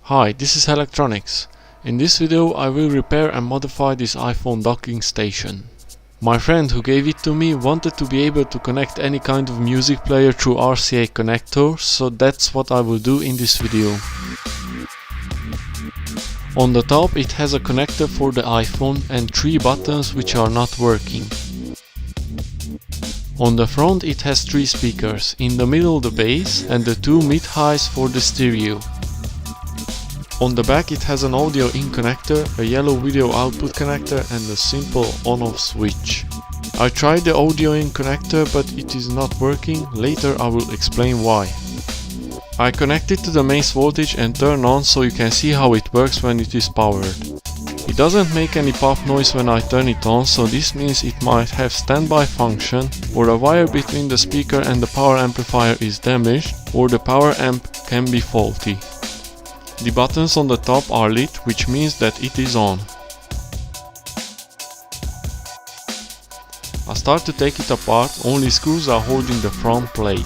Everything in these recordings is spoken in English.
Hi, this is Electronics. In this video I will repair and modify this iPhone docking station. My friend who gave it to me wanted to be able to connect any kind of music player through RCA connector, so that's what I will do in this video. On the top it has a connector for the iPhone and 3 buttons which are not working. On the front it has 3 speakers, in the middle the bass and the 2 mid-highs for the stereo. On the back it has an audio in connector, a yellow video output connector and a simple on-off switch. I tried the audio in connector but it is not working, later I will explain why. I connect it to the mains voltage and turn on so you can see how it works when it is powered. It doesn't make any pop noise when I turn it on, so this means it might have standby function, or a wire between the speaker and the power amplifier is damaged, or the power amp can be faulty. The buttons on the top are lit, which means that it is on. I start to take it apart, only screws are holding the front plate.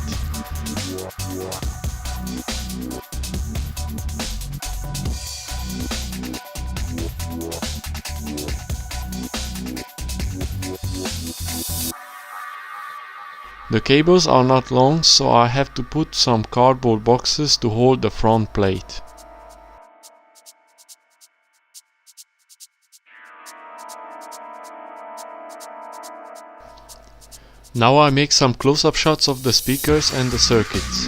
The cables are not long, so I have to put some cardboard boxes to hold the front plate. Now I make some close-up shots of the speakers and the circuits.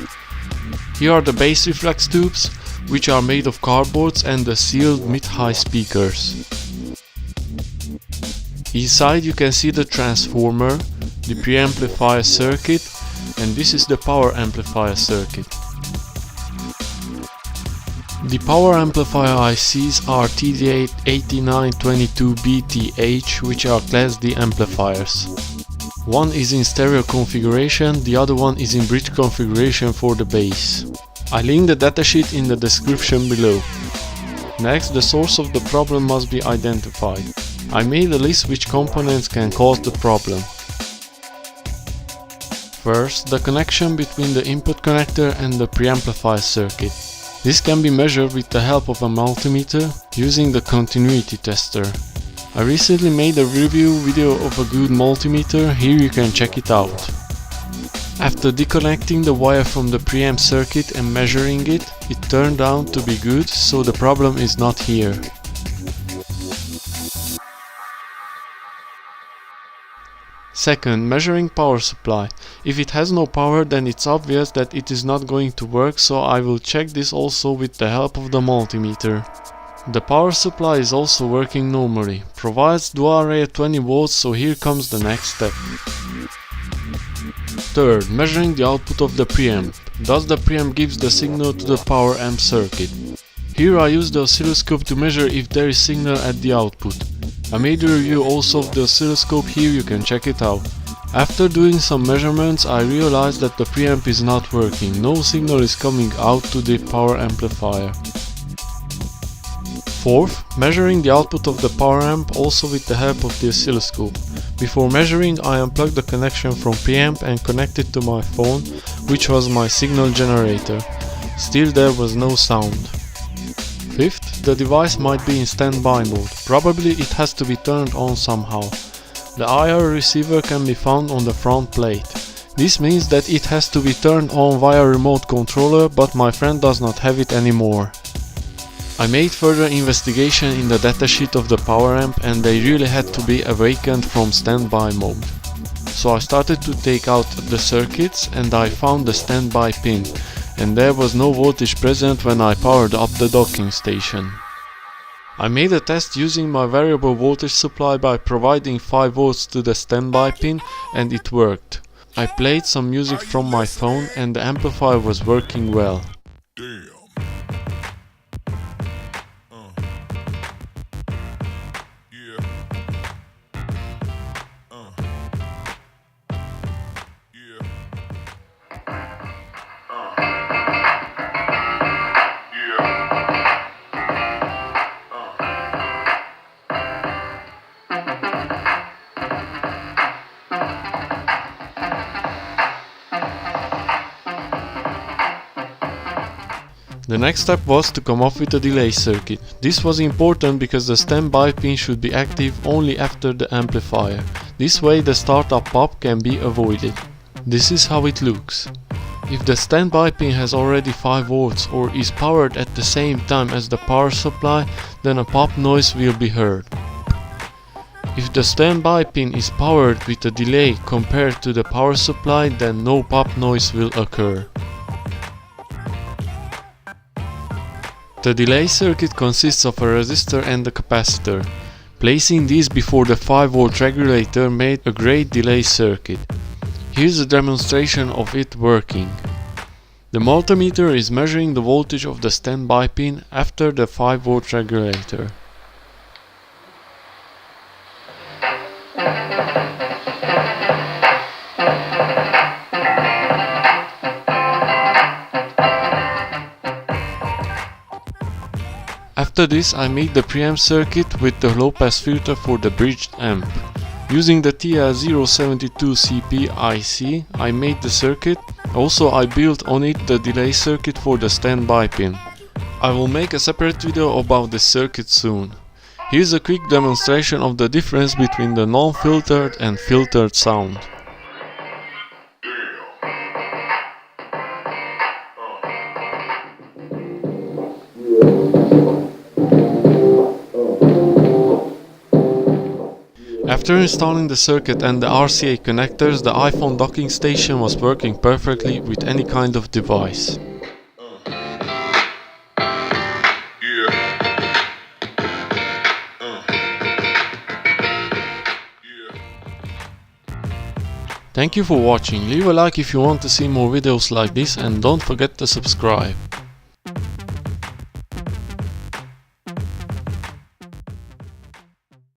Here are the bass reflex tubes, which are made of cardboards, and the sealed mid-high speakers. Inside you can see the transformer, the preamplifier circuit, and this is the power amplifier circuit. The power amplifier ICs are TD8922BTH, which are Class D amplifiers. One is in stereo configuration, the other one is in bridge configuration for the bass. I link the datasheet in the description below. Next, the source of the problem must be identified. I made a list which components can cause the problem. First, the connection between the input connector and the preamplifier circuit. This can be measured with the help of a multimeter using the continuity tester. I recently made a review video of a good multimeter, here you can check it out. After disconnecting the wire from the preamp circuit and measuring it, it turned out to be good, so the problem is not here. Second, measuring power supply. If it has no power, then it's obvious that it is not going to work, so I will check this also with the help of the multimeter. The power supply is also working normally, provides dual array at 20 volts, so here comes the next step. Third, measuring the output of the preamp. Thus the preamp gives the signal to the power amp circuit. Here I use the oscilloscope to measure if there is signal at the output. I made a review also of the oscilloscope, here you can check it out. After doing some measurements I realized that the preamp is not working, no signal is coming out to the power amplifier. Fourth, measuring the output of the power amp also with the help of the oscilloscope. Before measuring I unplugged the connection from preamp and connected to my phone, which was my signal generator. Still there was no sound. Fifth, the device might be in standby mode, probably it has to be turned on somehow. The IR receiver can be found on the front plate. This means that it has to be turned on via remote controller, but my friend does not have it anymore. I made further investigation in the datasheet of the power amp and they really had to be awakened from standby mode. So I started to take out the circuits and I found the standby pin, and there was no voltage present when I powered up the docking station. I made a test using my variable voltage supply by providing 5 volts to the standby pin and it worked. I played some music from my phone and the amplifier was working well. The next step was to come up with a delay circuit. This was important because the standby pin should be active only after the amplifier. This way the startup pop can be avoided. This is how it looks. If the standby pin has already 5 volts or is powered at the same time as the power supply, then a pop noise will be heard. If the standby pin is powered with a delay compared to the power supply, then no pop noise will occur. The delay circuit consists of a resistor and a capacitor. Placing these before the 5V regulator made a great delay circuit. Here's a demonstration of it working. The multimeter is measuring the voltage of the standby pin after the 5V regulator. After this, I made the preamp circuit with the low pass filter for the bridged amp. Using the TL072CP IC, I made the circuit. Also, I built on it the delay circuit for the standby pin. I will make a separate video about this circuit soon. Here's a quick demonstration of the difference between the non-filtered and filtered sound. After installing the circuit and the RCA connectors, the iPhone docking station was working perfectly with any kind of device. Thank you for watching. Leave a like if you want to see more videos like this and don't forget to subscribe.